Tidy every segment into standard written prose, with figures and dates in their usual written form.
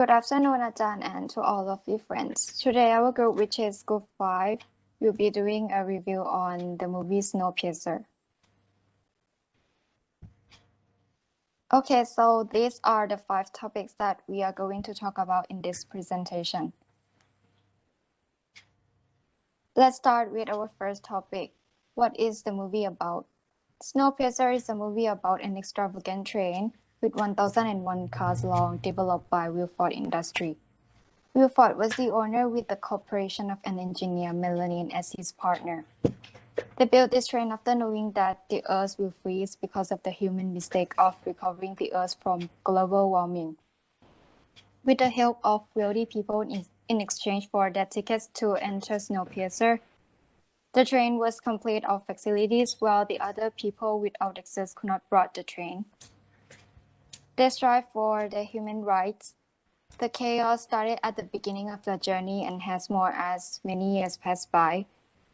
Good afternoon, Ajahn, and to all of you friends. Today, our group, which is Group 5, will be doing a review on the movie Snowpiercer. Okay, so these are the 5 topics that we are going to talk about in this presentation. Let's start with our first topic. What is the movie about? Snowpiercer is a movie about an extravagant train with 1001 cars long developed by Wilford Industries. Wilford was the owner with the corporation of an engineer, Melanin, as his partner. They built this train after knowing that the Earth will freeze because of the human mistake of recovering the Earth from global warming. With the help of wealthy people in exchange for their tickets to enter Snowpiercer, the train was complete of facilities while the other people without access could not board the train. They strive for their human rights. The chaos started at the beginning of the journey and has more as many years pass by.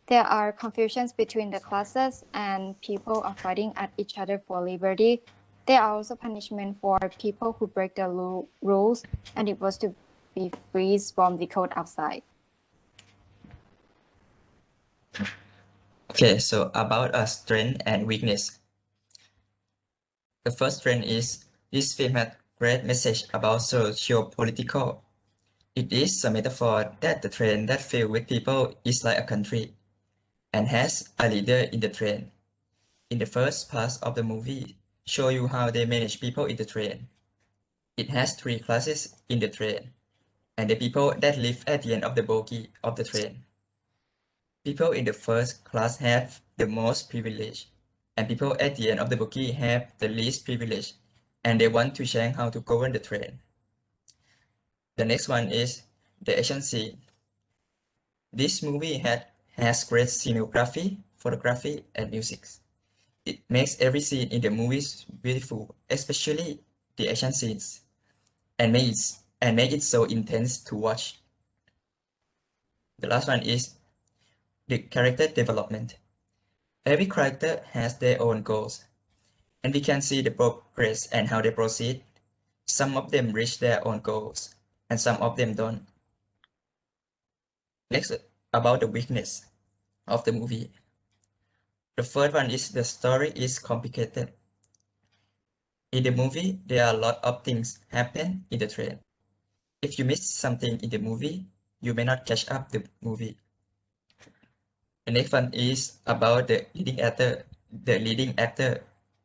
There are confusions between the classes and people are fighting at each other for liberty. There are also punishment for people who break the rules, and it was to be freed from the cold outside. Okay, so about a strength and weakness. The first strength is this film had great message about socio-political. It is a metaphor that the train that filled with people is like a country and has a leader in the train. In the first part of the movie, show you how they manage people in the train. It has 3 classes in the train, and the people that live at the end of the bogie of the train. People in the first class have the most privilege, and people at the end of the bogie have the least privilege, and they want to change how to govern the train. The next one is the action scene. This movie has great scenography, photography, and music. It makes every scene in the movies beautiful, especially the action scenes, and make it so intense to watch. The last one is the character development. Every character has their own goals, and we can see the progress and how they proceed. Some of them reach their own goals, and some of them don't. Next, about the weakness of the movie. The first one is the story is complicated. In the movie, there are a lot of things happen in the train. If you miss something in the movie, you may not catch up the movie. The next one is about the leading actor. The leading actor,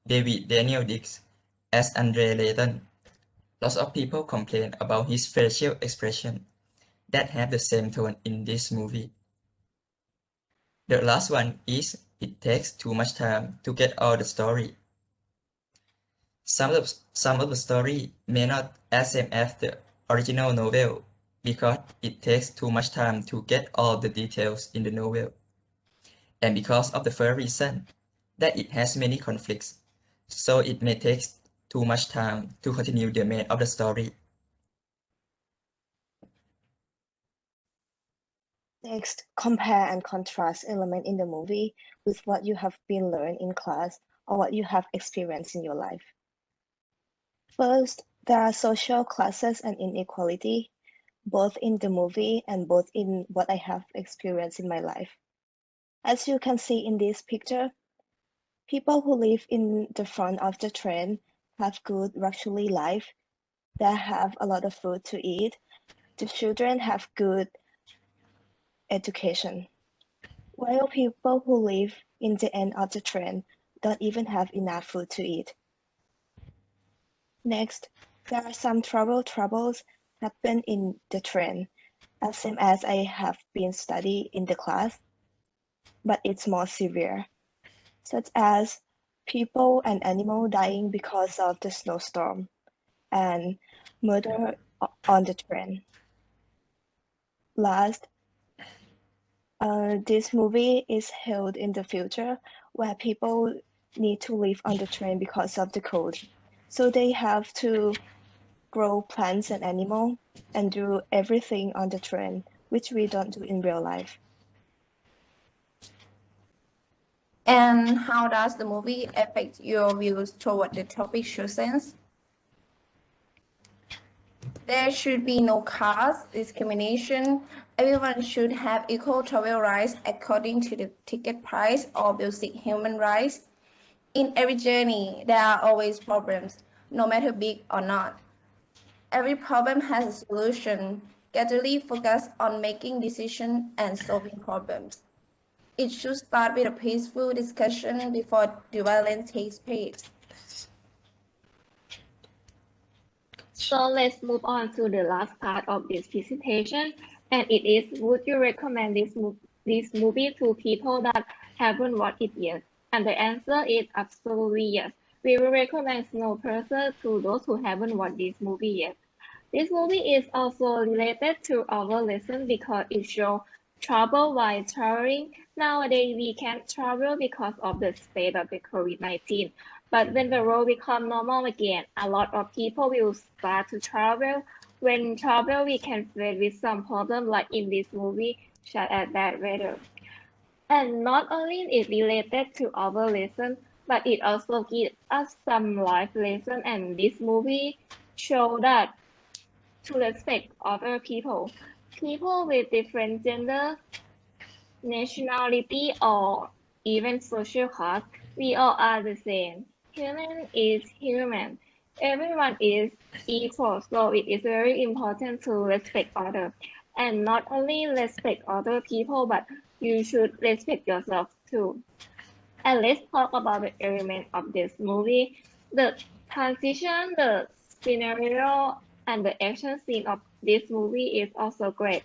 David Daniel Dix, as Andre Layton. Lots of people complain about his facial expression that have the same tone in this movie. The last one is it takes too much time to get all the story. Some of the story may not as same as the original novel because it takes too much time to get all the details in the novel. And because of the first reason that it has many conflicts, so it may take too much time to continue the main of the story. Next, compare and contrast element in the movie with what you have been learned in class or what you have experienced in your life. First, there are social classes and inequality, both in the movie and both in what I have experienced in my life. As you can see in this picture, people who live in the front of the train have good luxury life. They have a lot of food to eat. The children have good education, while people who live in the end of the train don't even have enough food to eat. Next, there are some troubles happen in the train, as same as I have been studying in the class, but it's more severe, such as people and animal dying because of the snowstorm and murder on the train. Last, this movie is held in the future where people need to live on the train because of the cold. So they have to grow plants and animals and do everything on the train, which we don't do in real life. And how does the movie affect your views toward the topic chosen? There should be no caste discrimination. Everyone should have equal travel rights according to the ticket price or basic human rights. In every journey, there are always problems, no matter big or not. Every problem has a solution. Gradually focus on making decisions and solving problems. It should start with a peaceful discussion before the violence takes place. So let's move on to the last part of this presentation, and it is, would you recommend this movie to people that haven't watched it yet? And the answer is absolutely yes. We will recommend Snowpiercer to those who haven't watched this movie yet. This movie is also related to our lesson because it shows travel while traveling. Nowadays, we can't travel because of the state of the COVID-19. But when the road becomes normal again, a lot of people will start to travel. When travel, we can face with some problem like in this movie, such as bad weather. And not only is it related to our lesson, but it also gives us some life lesson. And this movie show that to respect other people, people with different gender, nationality, or even social class, we all are the same. Human is human. Everyone is equal, so it is very important to respect others. And not only respect other people, but you should respect yourself too. And let's talk about the element of this movie. The transition, the scenario, and the action scene of this movie is also great.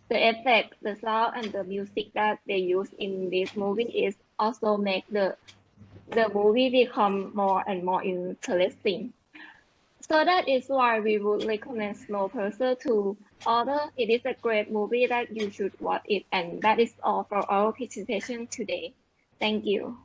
The effect, the sound, and the music that they use in this movie is also make the movie become more and more interesting. So that is why we would recommend Snowpiercer to others. It is a great movie that you should watch it, and that is all for our presentation today. Thank you.